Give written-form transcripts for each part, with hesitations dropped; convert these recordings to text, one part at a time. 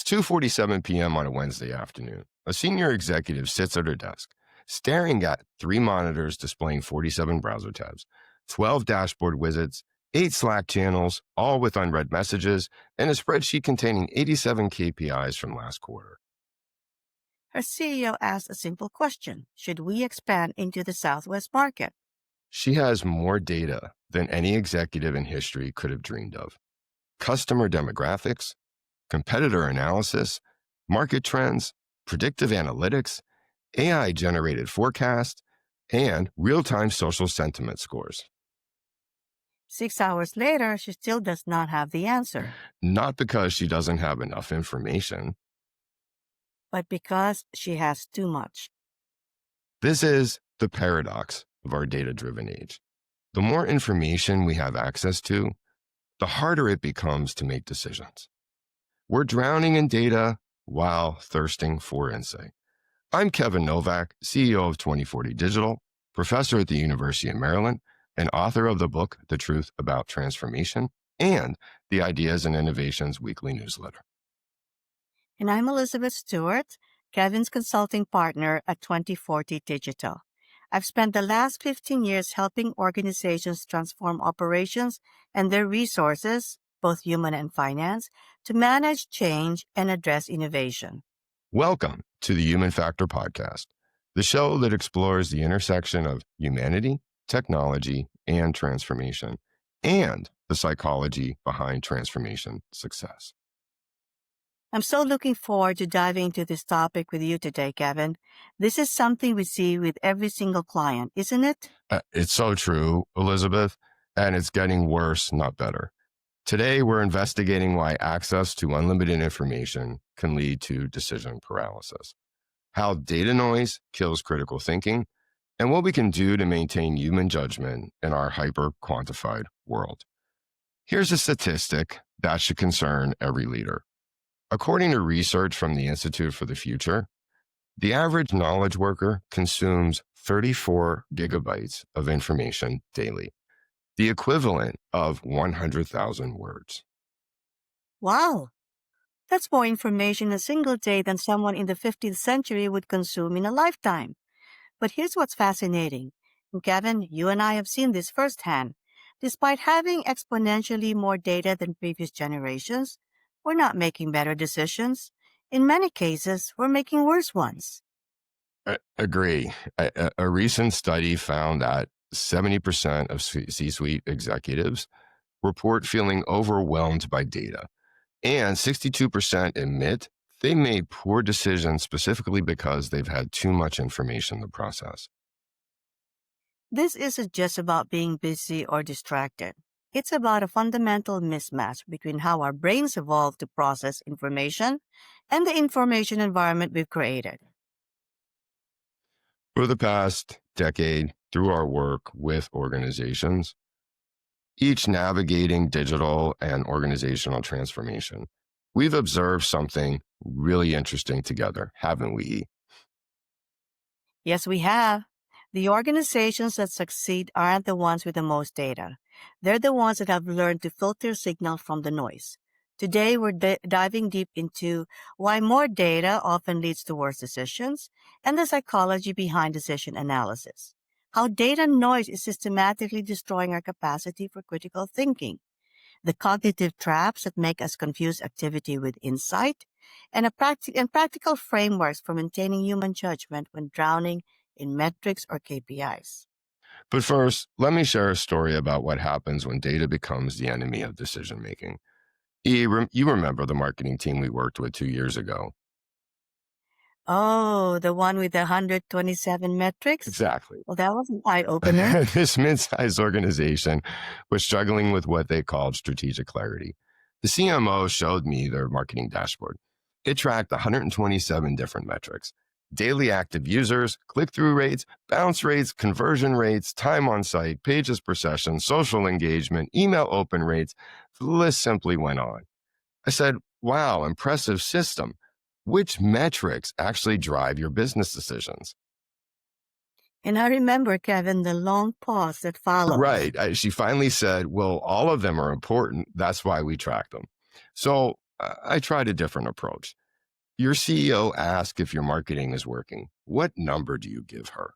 2:47 p.m. on a Wednesday afternoon. A senior executive sits at her desk, staring at 3 monitors displaying 47 browser tabs, 12 dashboard widgets, 8 Slack channels, all with unread messages, and a spreadsheet containing 87 KPIs from last quarter. Her CEO asked a simple question: should we expand into the Southwest market? She has more data than any executive in history could have dreamed of. Customer demographics, competitor analysis, market trends, predictive analytics, AI-generated forecasts, and real-time social sentiment scores. 6 hours later, she still does not have the answer, Not because she doesn't have enough information. but because she has too much. This is the paradox of our data-driven age. The more information we have access to, the harder it becomes to make decisions. We're drowning in data while thirsting for insight. I'm Kevin Novak, CEO of 2040 Digital, professor at the University of Maryland, and author of the book, The Truth About Transformation, and the Ideas and Innovations weekly newsletter. And I'm Elizabeth Stewart, Kevin's consulting partner at 2040 Digital. I've spent the last 15 years helping organizations transform operations and their resources, both human and finance, to manage change and address innovation. Welcome to the Human Factor Podcast, the show that explores the intersection of humanity, technology, and transformation, and the psychology behind transformation success. I'm so looking forward to diving into this topic with you today, Kevin. This is something we see with every single client, isn't it? It's so true, Elizabeth, and it's getting worse, not better. Today, we're investigating why access to unlimited information can lead to decision paralysis, how data noise kills critical thinking, and what we can do to maintain human judgment in our hyper-quantified world. Here's a statistic that should concern every leader. According to research from the Institute for the Future, the average knowledge worker consumes 34 gigabytes of information daily, the equivalent of 100,000 words. Wow! That's more information in a single day than someone in the 15th century would consume in a lifetime. But here's what's fascinating. And Kevin, you and I have seen this firsthand. Despite having exponentially more data than previous generations, we're not making better decisions. In many cases, we're making worse ones. I agree. A recent study found that 70% of C-suite executives report feeling overwhelmed by data, and 62% admit they made poor decisions specifically because they've had too much information to process. This isn't just about being busy or distracted. It's about a fundamental mismatch between how our brains evolved to process information and the information environment we've created. For the past decade, through our work with organizations, each navigating digital and organizational transformation, we've observed something really interesting together, haven't we? Yes, we have. The organizations that succeed aren't the ones with the most data. They're the ones that have learned to filter signal from the noise. Today, we're diving deep into why more data often leads to worse decisions and the psychology behind decision analysis. How data noise is systematically destroying our capacity for critical thinking. The cognitive traps that make us confuse activity with insight, and practical frameworks for maintaining human judgment when drowning in metrics or KPIs. But first, let me share a story about what happens when data becomes the enemy of decision-making. You remember the marketing team we worked with 2 years ago. Oh, the one with the 127 metrics? Exactly. Well, that was an eye-opener. This mid-sized organization was struggling with what they called strategic clarity. The CMO showed me their marketing dashboard. It tracked 127 different metrics: daily active users, click-through rates, bounce rates, conversion rates, time on site, pages per session, social engagement, email open rates. The list simply went on. I said, wow, impressive system. Which metrics actually drive your business decisions? And I remember, Kevin, the long pause that followed. Right. She finally said, well, all of them are important. That's why we track them. So I tried a different approach. Your CEO asks if your marketing is working. What number do you give her?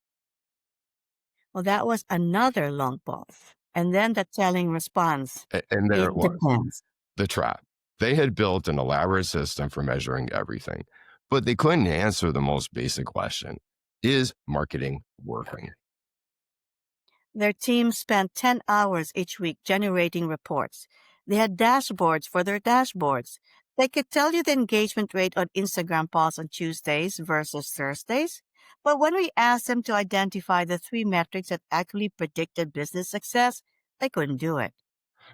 Well, that was another long pause. And then the telling response, And there it it was, depends. the trap. They had built an elaborate system for measuring everything, but they couldn't answer the most basic question: is marketing working? Their team spent 10 hours each week generating reports. They had dashboards for their dashboards. They could tell you the engagement rate on Instagram posts on Tuesdays versus Thursdays. But when we asked them to identify the three metrics that actually predicted business success, they couldn't do it.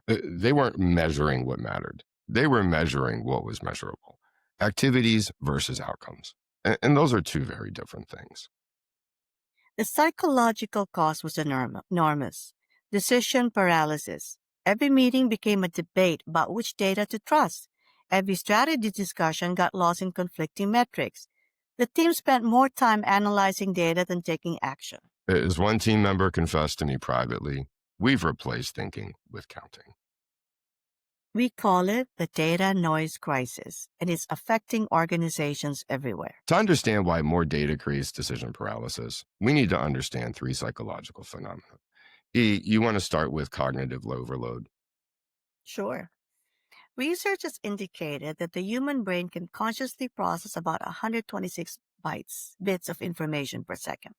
They weren't measuring what mattered. They were measuring what was measurable: activities versus outcomes. And those are two very different things. The psychological cost was enormous. Decision paralysis. Every meeting became a debate about which data to trust. Every strategy discussion got lost in conflicting metrics. The team spent more time analyzing data than taking action. As one team member confessed to me privately, we've replaced thinking with counting. We call it the data noise crisis, and it's affecting organizations everywhere. To understand why more data creates decision paralysis, we need to understand three psychological phenomena. You want to start with cognitive overload. Sure. Research has indicated that the human brain can consciously process about 126 bits of information per second.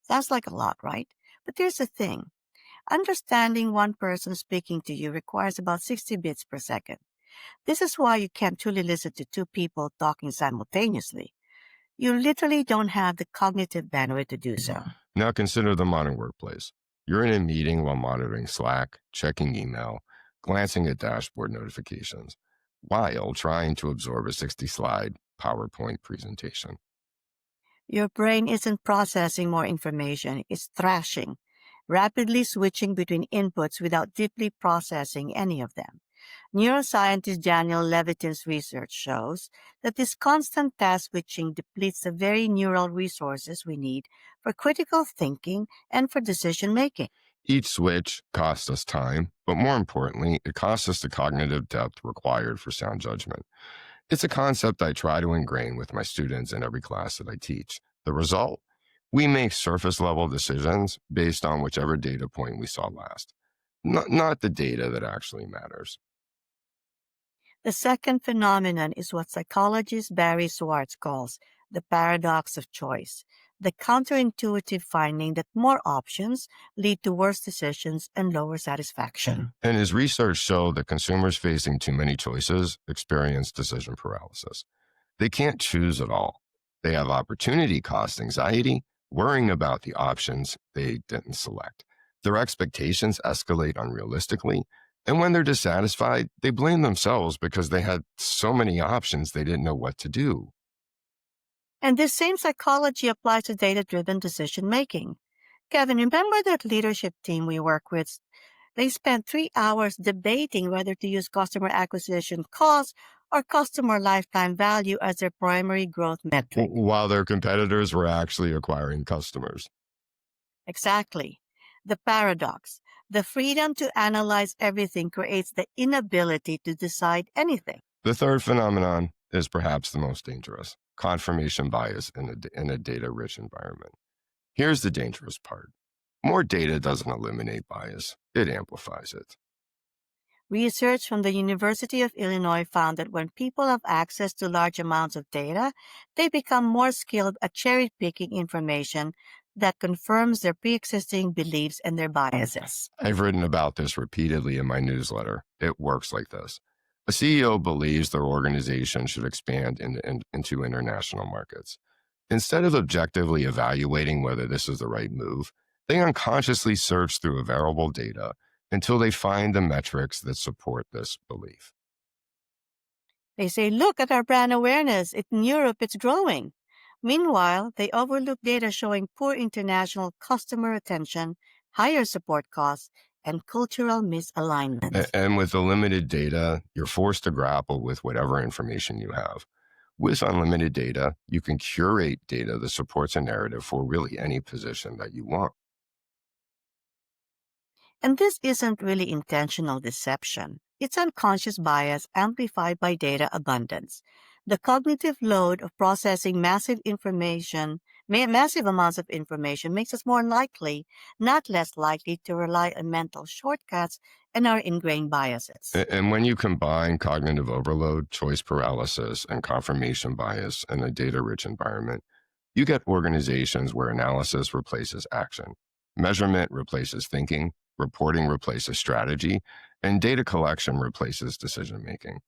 Sounds like a lot, right? But here's the thing. Understanding one person speaking to you requires about 60 bits per second. This is why you can't truly listen to two people talking simultaneously. You literally don't have the cognitive bandwidth to do so. Now consider the modern workplace. You're in a meeting while monitoring Slack, checking email, glancing at dashboard notifications, while trying to absorb a 60-slide PowerPoint presentation. Your brain isn't processing more information, it's thrashing, rapidly switching between inputs without deeply processing any of them. Neuroscientist Daniel Levitin's research shows that this constant task switching depletes the very neural resources we need for critical thinking and for decision making. Each switch costs us time, but more importantly, it costs us the cognitive depth required for sound judgment. It's a concept I try to ingrain with my students in every class that I teach. The result? We make surface level decisions based on whichever data point we saw last, not the data that actually matters. The second phenomenon is what psychologist Barry Schwartz calls the paradox of choice, the counterintuitive finding that more options lead to worse decisions and lower satisfaction. And his research showed that consumers facing too many choices experience decision paralysis. They can't choose at all. They have opportunity cost anxiety, worrying about the options they didn't select. Their expectations escalate unrealistically, and when they're dissatisfied, they blame themselves because they had so many options they didn't know what to do. And this same psychology applies to data driven decision making. Kevin, remember that leadership team we work with? They spent 3 hours debating whether to use customer acquisition cost or customer lifetime value as their primary growth metric. While their competitors were actually acquiring customers. Exactly. The paradox. The freedom to analyze everything creates the inability to decide anything. The third phenomenon is perhaps the most dangerous: confirmation bias in a data-rich environment. Here's the dangerous part. More data doesn't eliminate bias, it amplifies it. Research from the University of Illinois found that when people have access to large amounts of data, they become more skilled at cherry picking information that confirms their pre existing beliefs and their biases. I've written about this repeatedly in my newsletter. It works like this. A CEO believes their organization should expand into international markets. Instead of objectively evaluating whether this is the right move, they unconsciously search through available data until they find the metrics that support this belief. They say, look at our brand awareness. In Europe, it's growing. Meanwhile, they overlook data showing poor international customer retention, higher support costs, and cultural misalignment. And with the limited data, you're forced to grapple with whatever information you have. With unlimited data, you can curate data that supports a narrative for really any position that you want. And this isn't really intentional deception. It's unconscious bias amplified by data abundance. The cognitive load of processing massive amounts of information makes us more likely, not less likely, to rely on mental shortcuts and our ingrained biases. And when you combine cognitive overload, choice paralysis, and confirmation bias in a data rich environment, you get organizations where analysis replaces action, measurement replaces thinking, reporting replaces strategy, and data collection replaces decision making.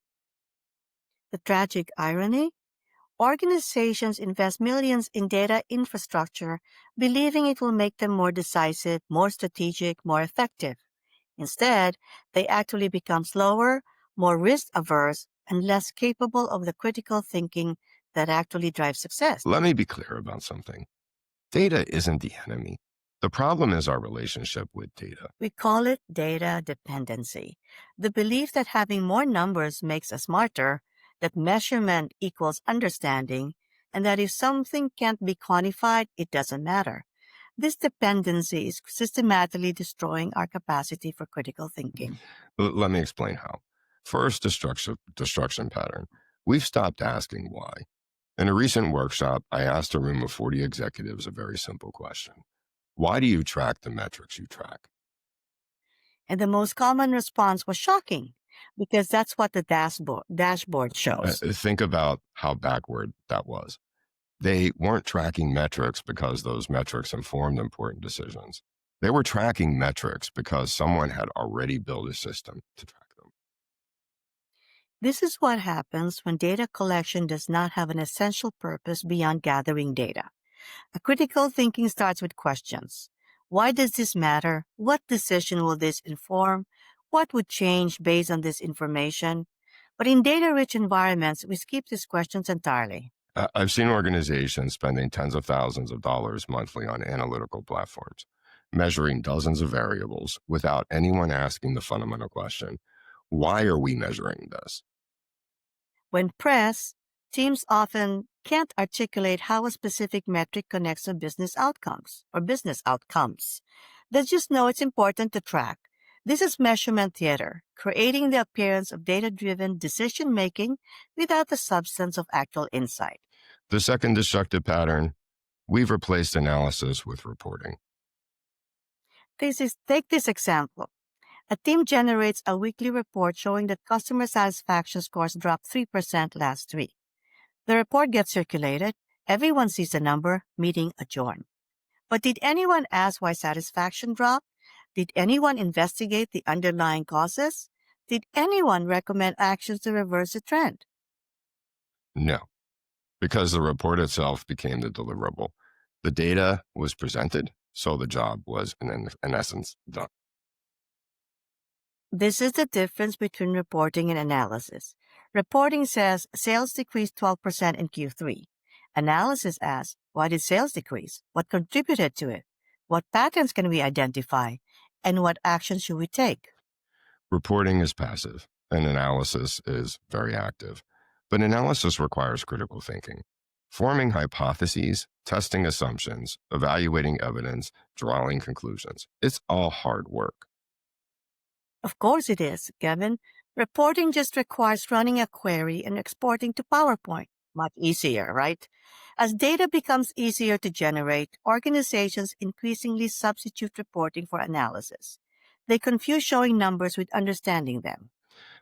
The tragic irony? Organizations invest millions in data infrastructure, believing it will make them more decisive, more strategic, more effective. Instead, they actually become slower, more risk averse, and less capable of the critical thinking that actually drives success. Let me be clear about something. Data isn't the enemy. The problem is our relationship with data. We call it data dependency. The belief that having more numbers makes us smarter, that measurement equals understanding, and that if something can't be quantified, it doesn't matter. This dependency is systematically destroying our capacity for critical thinking. Let me explain how. First, destruction pattern. We've stopped asking why. In a recent workshop, I asked a room of 40 executives a very simple question. Why do you track the metrics you track? And the most common response was shocking, because that's what the dashboard shows. Think about how backward that was. They weren't tracking metrics because those metrics informed important decisions. They were tracking metrics because someone had already built a system to track them. This is what happens when data collection does not have an essential purpose beyond gathering data. A critical thinking starts with questions. Why does this matter? What decision will this inform? What would change based on this information? But in data-rich environments, we skip these questions entirely. I've seen organizations spending tens of thousands of dollars monthly on analytical platforms, measuring dozens of variables without anyone asking the fundamental question, why are we measuring this? When pressed, teams often can't articulate how a specific metric connects to business outcomes or business outcomes. They just know it's important to track. This is measurement theater, creating the appearance of data-driven decision-making without the substance of actual insight. The second destructive pattern, we've replaced analysis with reporting. Take this example. A team generates a weekly report showing that customer satisfaction scores dropped 3% last week. The report gets circulated, everyone sees the number, meeting adjourned. But did anyone ask why satisfaction dropped? Did anyone investigate the underlying causes? Did anyone recommend actions to reverse the trend? No, because the report itself became the deliverable. The data was presented, so the job was, in essence, done. This is the difference between reporting and analysis. Reporting says sales decreased 12% in Q3. Analysis asks, why did sales decrease? What contributed to it? What patterns can we identify? And what actions should we take? Reporting is passive, and analysis is very active. But analysis requires critical thinking, forming hypotheses, testing assumptions, evaluating evidence, drawing conclusions. It's all hard work. Of course it is, Kevin. Reporting just requires running a query and exporting to PowerPoint. Much easier, right? As data becomes easier to generate, organizations increasingly substitute reporting for analysis. They confuse showing numbers with understanding them.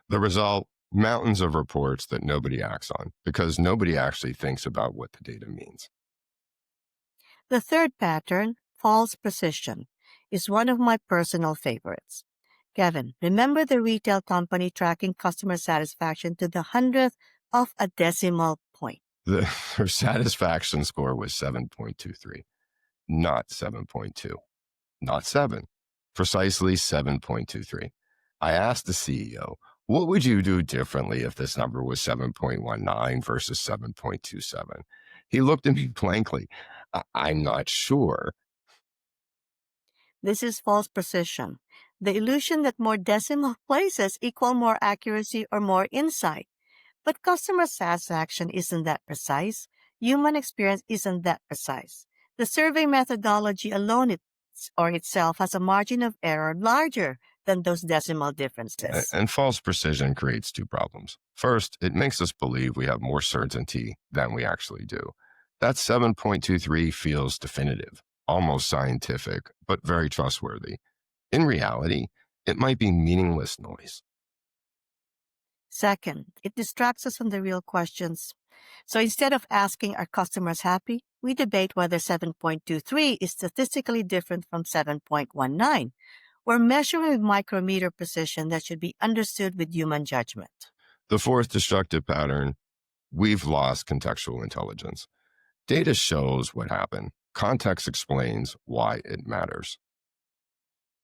The result, mountains of reports that nobody acts on because nobody actually thinks about what the data means. The third pattern, false precision, is one of my personal favorites. Kevin, remember the retail company tracking customer satisfaction to the hundredth of a decimal point? Their satisfaction score was 7.23, not 7.2, not 7, precisely 7.23. I asked the CEO, what would you do differently if this number was 7.19 versus 7.27? He looked at me blankly. I'm not sure. This is false precision. The illusion that more decimal places equal more accuracy or more insight. But customer satisfaction isn't that precise. Human experience isn't that precise. The survey methodology alone itself has a margin of error larger than those decimal differences. And false precision creates two problems. First, it makes us believe we have more certainty than we actually do. That 7.23 feels definitive, almost scientific, but very trustworthy. In reality, it might be meaningless noise. Second, it distracts us from the real questions. So instead of asking are customers happy, we debate whether 7.23 is statistically different from 7.19. We're measuring with micrometer precision that should be understood with human judgment. The fourth destructive pattern, we've lost contextual intelligence. Data shows what happened. Context explains why it matters.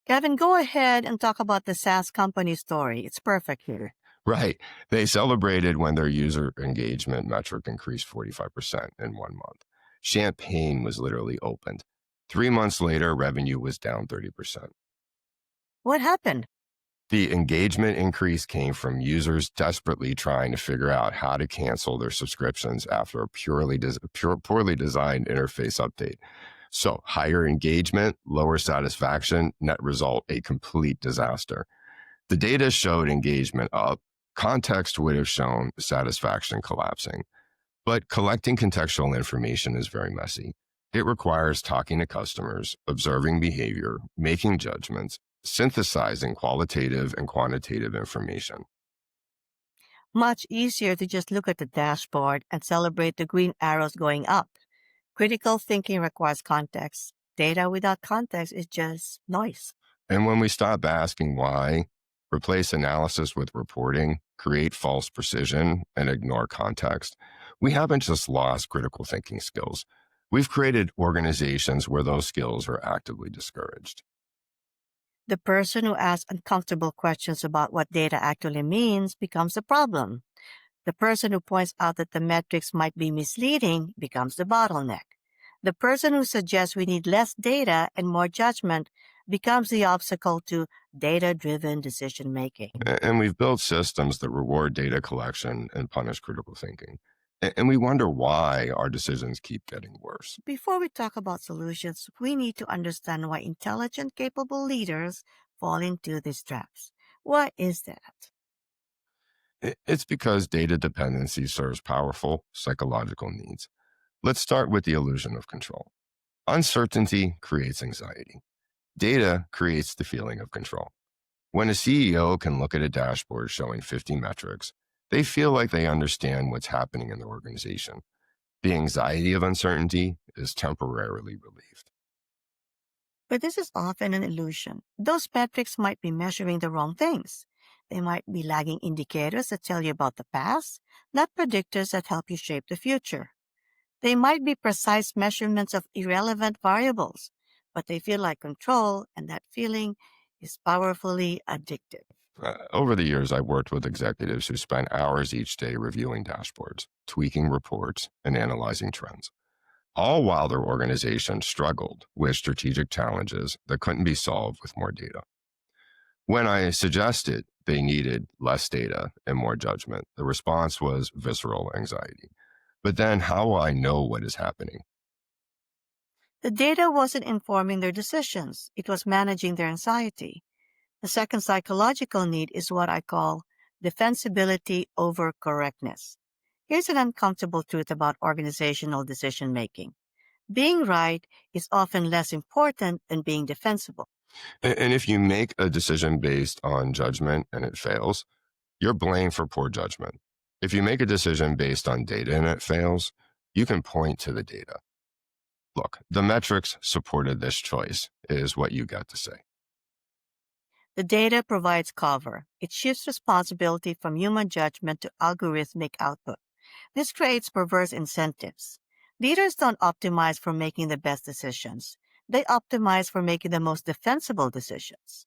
Kevin, go ahead and talk about the SaaS company story. It's perfect here. Right. They celebrated when their user engagement metric increased 45% in 1 month. Champagne was literally opened. 3 months later, revenue was down 30%. What happened? The engagement increase came from users desperately trying to figure out how to cancel their subscriptions after a poorly designed interface update. So higher engagement, lower satisfaction, net result, a complete disaster. The data showed engagement up. Context would have shown satisfaction collapsing. But collecting contextual information is very messy. It requires talking to customers, observing behavior, making judgments, synthesizing qualitative and quantitative information. Much easier to just look at the dashboard and celebrate the green arrows going up. Critical thinking requires context. Data without context is just noise. And when we stop asking why, replace analysis with reporting, create false precision, and ignore context, we haven't just lost critical thinking skills. We've created organizations where those skills are actively discouraged. The person who asks uncomfortable questions about what data actually means becomes the problem. The person who points out that the metrics might be misleading becomes the bottleneck. The person who suggests we need less data and more judgment becomes the obstacle to data-driven decision making. And we've built systems that reward data collection and punish critical thinking. And we wonder why our decisions keep getting worse. Before we talk about solutions, we need to understand why intelligent, capable leaders fall into these traps. Why is that? It's because data dependency serves powerful psychological needs. Let's start with the illusion of control. Uncertainty creates anxiety. Data creates the feeling of control. When a CEO can look at a dashboard showing 50 metrics, they feel like they understand what's happening in the organization. The anxiety of uncertainty is temporarily relieved. But this is often an illusion. Those metrics might be measuring the wrong things. They might be lagging indicators that tell you about the past, not predictors that help you shape the future. They might be precise measurements of irrelevant variables, but they feel like control, and that feeling is powerfully addictive. Over the years, I've worked with executives who spent hours each day reviewing dashboards, tweaking reports, and analyzing trends, all while their organization struggled with strategic challenges that couldn't be solved with more data. When I suggested they needed less data and more judgment, the response was visceral anxiety. But then how will I know what is happening? The data wasn't informing their decisions, it was managing their anxiety. The second psychological need is what I call defensibility over correctness. Here's an uncomfortable truth about organizational decision making. Being right is often less important than being defensible. And if you make a decision based on judgment and it fails, you're blamed for poor judgment. If you make a decision based on data and it fails, you can point to the data. Look, the metrics supported this choice is what you get to say. The data provides cover. It shifts responsibility from human judgment to algorithmic output. This creates perverse incentives. Leaders don't optimize for making the best decisions. They optimize for making the most defensible decisions.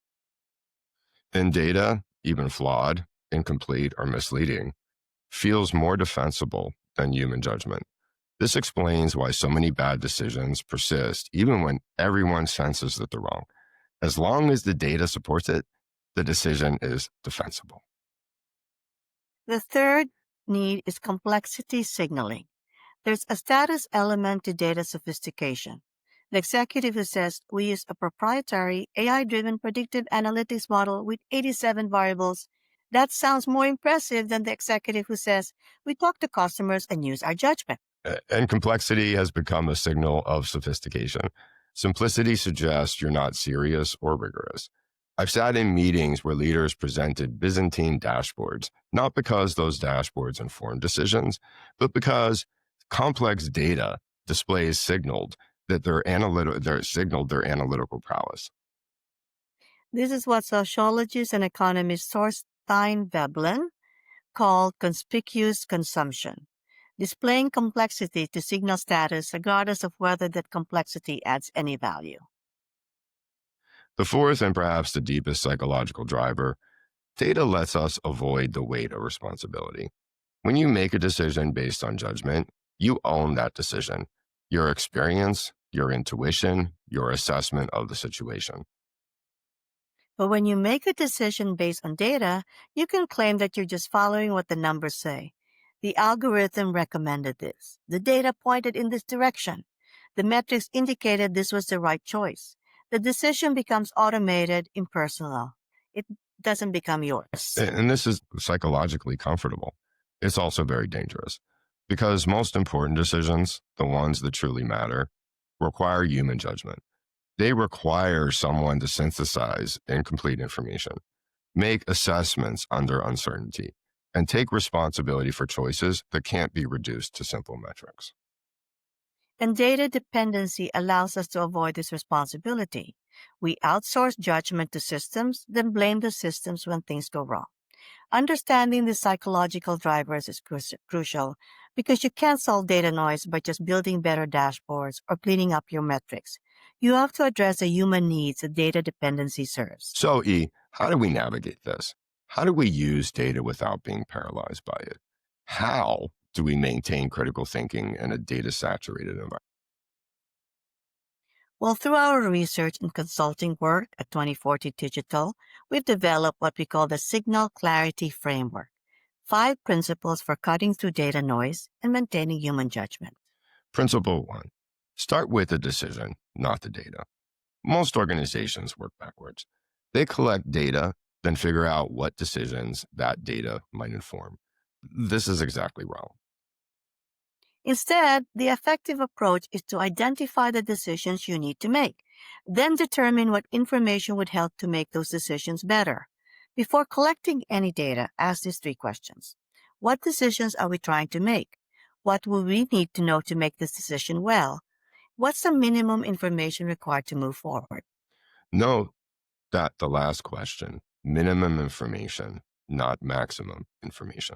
And data, even flawed, incomplete, or misleading, feels more defensible than human judgment. This explains why so many bad decisions persist even when everyone senses that they're wrong. As long as the data supports it, the decision is defensible. The third need is complexity signaling. There's a status element to data sophistication. The executive who says, we use a proprietary AI-driven predictive analytics model with 87 variables. That sounds more impressive than the executive who says, we talk to customers and use our judgment. And complexity has become a signal of sophistication. Simplicity suggests you're not serious or rigorous. I've sat in meetings where leaders presented Byzantine dashboards, not because those dashboards inform decisions, but because complex data displays signaled that their analytical prowess. This is what sociologist and economist Thorstein Veblen call conspicuous consumption, displaying complexity to signal status regardless of whether that complexity adds any value. The fourth, and perhaps the deepest psychological driver, data lets us avoid the weight of responsibility. When you make a decision based on judgment, you own that decision, your experience, your intuition, your assessment of the situation. But when you make a decision based on data, you can claim that you're just following what the numbers say. The algorithm recommended this. The data pointed in this direction. The metrics indicated this was the right choice. The decision becomes automated, impersonal. It doesn't become yours. And this is psychologically comfortable. It's also very dangerous because most important decisions, the ones that truly matter, require human judgment. They require someone to synthesize incomplete information, make assessments under uncertainty, and take responsibility for choices that can't be reduced to simple metrics. And data dependency allows us to avoid this responsibility. We outsource judgment to systems, then blame the systems when things go wrong. Understanding the psychological drivers is crucial because you can't solve data noise by just building better dashboards or cleaning up your metrics. You have to address the human needs that data dependency serves. So, how do we navigate this? How do we use data without being paralyzed by it? How do we maintain critical thinking in a data-saturated environment? Well, through our research and consulting work at 2040 Digital, we've developed what we call the Signal Clarity Framework, 5 principles for cutting through data noise and maintaining human judgment. Principle 1, start with the decision, not the data. Most organizations work backwards. They collect data, then figure out what decisions that data might inform. This is exactly wrong. Instead, the effective approach is to identify the decisions you need to make, then determine what information would help to make those decisions better. Before collecting any data, ask these 3 questions. What decisions are we trying to make? What will we need to know to make this decision well? What's the minimum information required to move forward? Note that the last question, minimum information, not maximum information.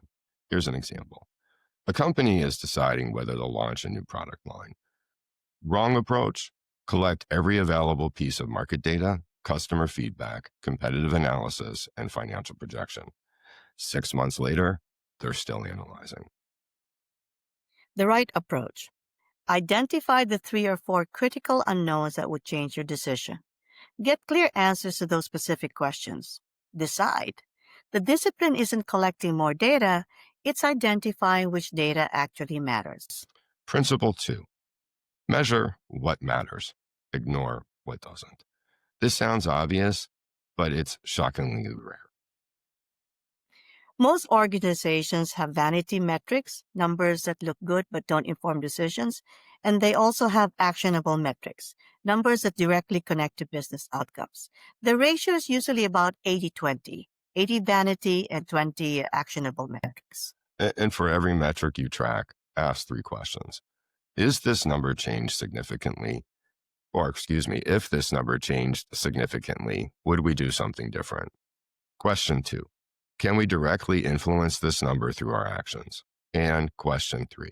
Here's an example. A company is deciding whether to launch a new product line. Wrong approach, collect every available piece of market data, customer feedback, competitive analysis, and financial projection. 6 months later, they're still analyzing. The right approach. Identify the 3 or 4 critical unknowns that would change your decision. Get clear answers to those specific questions. Decide. The discipline isn't collecting more data, it's identifying which data actually matters. Principle 2, measure what matters, ignore what doesn't. This sounds obvious, but it's shockingly rare. Most organizations have vanity metrics, numbers that look good but don't inform decisions, and they also have actionable metrics, numbers that directly connect to business outcomes. The ratio is usually about 80-20, 80 vanity and 20 actionable metrics. And for every metric you track, ask 3 questions. Is this number changed significantly? Or if this number changed significantly, would we do something different? Question 2, can we directly influence this number through our actions? And question 3,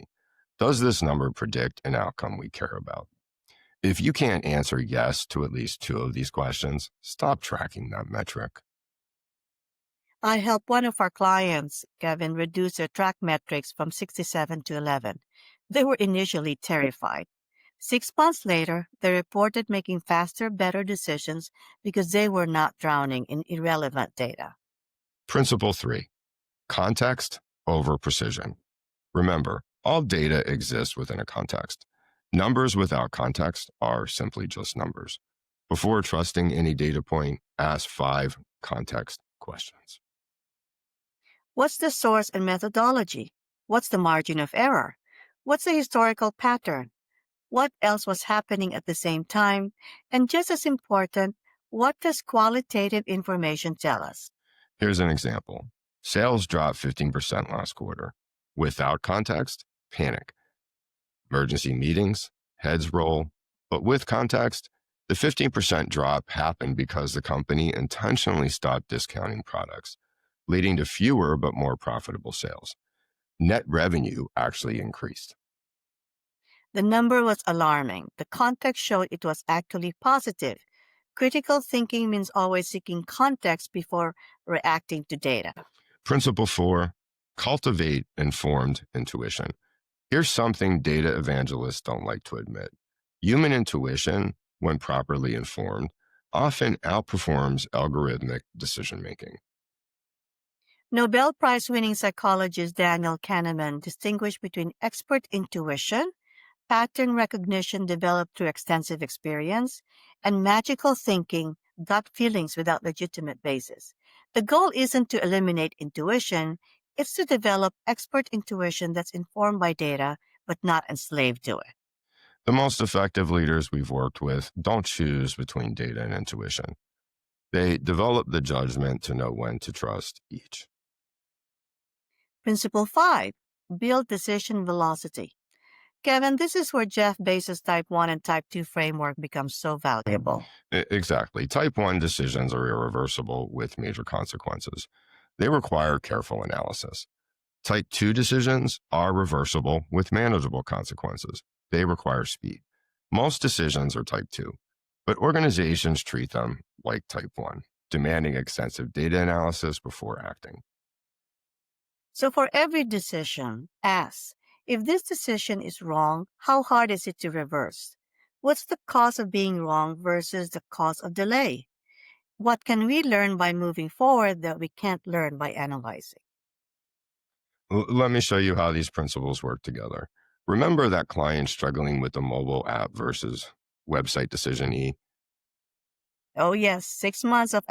does this number predict an outcome we care about? If you can't answer yes to at least 2 of these questions, stop tracking that metric. I helped one of our clients, Kevin, reduce their track metrics from 67 to 11. They were initially terrified. 6 months later, they reported making faster, better decisions because they were not drowning in irrelevant data. Principle 3, context over precision. Remember, all data exists within a context. Numbers without context are simply just numbers. Before trusting any data point, ask 5 context questions. What's the source and methodology? What's the margin of error? What's the historical pattern? What else was happening at the same time? And just as important, what does qualitative information tell us? Here's an example. Sales dropped 15% last quarter. Without context, panic. Emergency meetings, heads roll. But with context, the 15% drop happened because the company intentionally stopped discounting products, leading to fewer but more profitable sales. Net revenue actually increased. The number was alarming. The context showed it was actually positive. Critical thinking means always seeking context before reacting to data. Principle 4, cultivate informed intuition. Here's something data evangelists don't like to admit. Human intuition, when properly informed, often outperforms algorithmic decision making. Nobel Prize winning psychologist Daniel Kahneman distinguished between expert intuition, pattern recognition developed through extensive experience, and magical thinking, gut feelings without legitimate basis. The goal isn't to eliminate intuition, it's to develop expert intuition that's informed by data but not enslaved to it. The most effective leaders we've worked with don't choose between data and intuition. They develop the judgment to know when to trust each. Principle 5, build decision velocity. Kevin, this is where Jeff Bezos' Type 1 and Type 2 framework becomes so valuable. Exactly. Type 1 decisions are irreversible with major consequences. They require careful analysis. Type 2 decisions are reversible with manageable consequences. They require speed. Most decisions are type 2, but organizations treat them like type 1, demanding extensive data analysis before acting. So for every decision, ask, if this decision is wrong, how hard is it to reverse? What's the cost of being wrong versus the cost of delay? What can we learn by moving forward that we can't learn by analyzing? Let me show you how these principles work together. Remember that client struggling with the mobile app versus website decision E? Oh, yes, 6 months of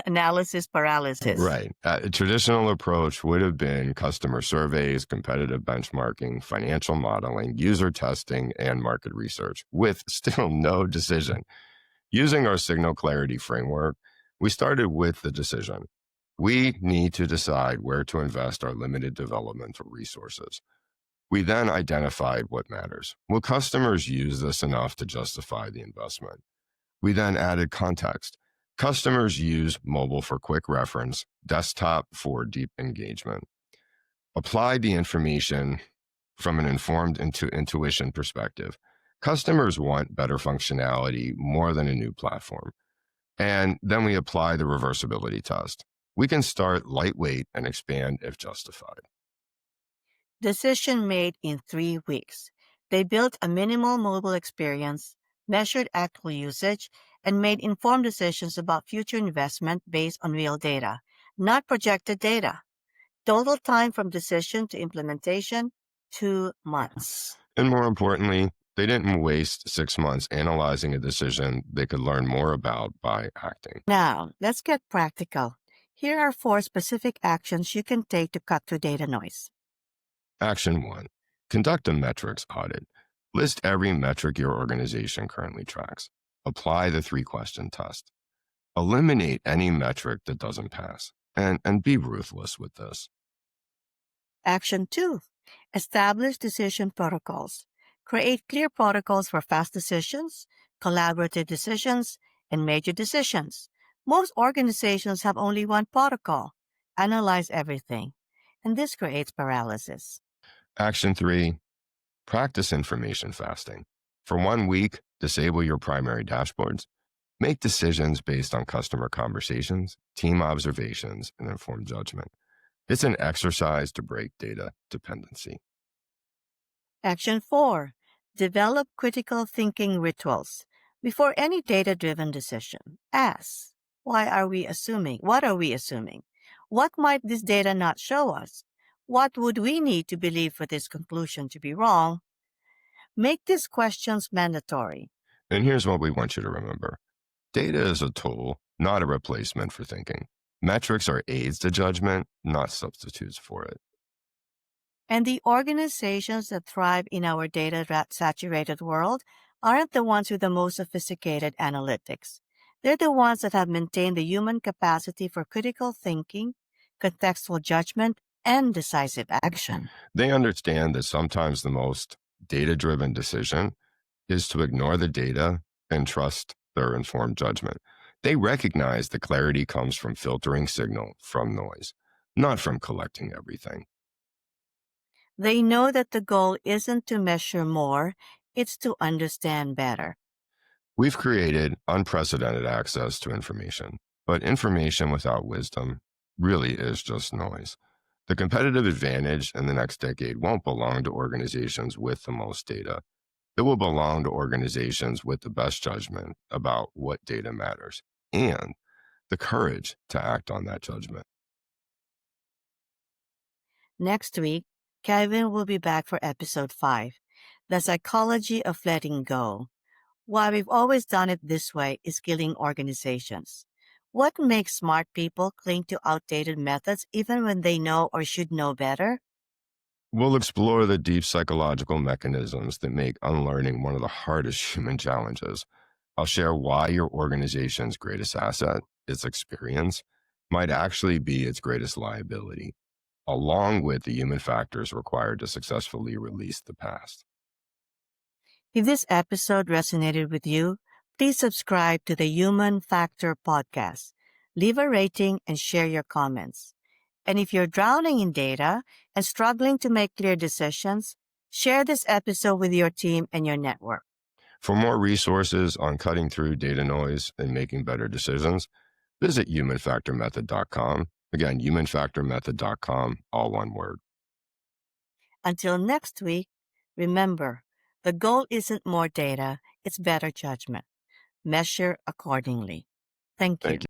analysis paralysis. Right. A traditional approach would have been customer surveys, competitive benchmarking, financial modeling, user testing, and market research, with still no decision. Using our signal clarity framework, we started with the decision. We need to decide where to invest our limited developmental resources. We then identified what matters. Will customers use this enough to justify the investment? We then added context. Customers use mobile for quick reference, desktop for deep engagement. Applied the information from an informed intuition perspective. Customers want better functionality more than a new platform. And then we apply the reversibility test. We can start lightweight and expand if justified. Decision made in 3 weeks. They built a minimal mobile experience, measured actual usage, and made informed decisions about future investment based on real data, not projected data. Total time from decision to implementation, 2 months. And more importantly, they didn't waste 6 months analyzing a decision they could learn more about by acting. Now, let's get practical. Here are 4 specific actions you can take to cut through data noise. Action 1. Conduct a metrics audit. List every metric your organization currently tracks. Apply the 3-question test. Eliminate any metric that doesn't pass. And be ruthless with this. Action 2. Establish decision protocols. Create clear protocols for fast decisions, collaborative decisions, and major decisions. Most organizations have only one protocol. Analyze everything. And this creates paralysis. Action 3. Practice information fasting. For 1 week, disable your primary dashboards. Make decisions based on customer conversations, team observations, and informed judgment. It's an exercise to break data dependency. Action 4. Develop critical thinking rituals. Before any data-driven decision, ask, why are we assuming? What are we assuming? What might this data not show us? What would we need to believe for this conclusion to be wrong? Make these questions mandatory. And here's what we want you to remember. Data is a tool, not a replacement for thinking. Metrics are aids to judgment, not substitutes for it. And the organizations that thrive in our data-saturated world aren't the ones with the most sophisticated analytics. They're the ones that have maintained the human capacity for critical thinking, contextual judgment, and decisive action. They understand that sometimes the most data driven decision is to ignore the data and trust their informed judgment. They recognize that clarity comes from filtering signal from noise, not from collecting everything. They know that the goal isn't to measure more, it's to understand better. We've created unprecedented access to information, but information without wisdom really is just noise. The competitive advantage in the next decade won't belong to organizations with the most data. It will belong to organizations with the best judgment about what data matters and the courage to act on that judgment. Next week, Kevin will be back for episode 5, The Psychology of Letting Go. Why we've always done it this way is killing organizations. What makes smart people cling to outdated methods even when they know or should know better? We'll explore the deep psychological mechanisms that make unlearning one of the hardest human challenges. I'll share why your organization's greatest asset, its experience, might actually be its greatest liability, along with the human factors required to successfully release the past. If this episode resonated with you, please subscribe to the Human Factor podcast. Leave a rating and share your comments. And if you're drowning in data and struggling to make clear decisions, share this episode with your team and your network. For more resources on cutting through data noise and making better decisions, visit humanfactormethod.com. Again, humanfactormethod.com, all one word. Until next week, remember, the goal isn't more data, it's better judgment. Measure accordingly. Thank you. Thank you.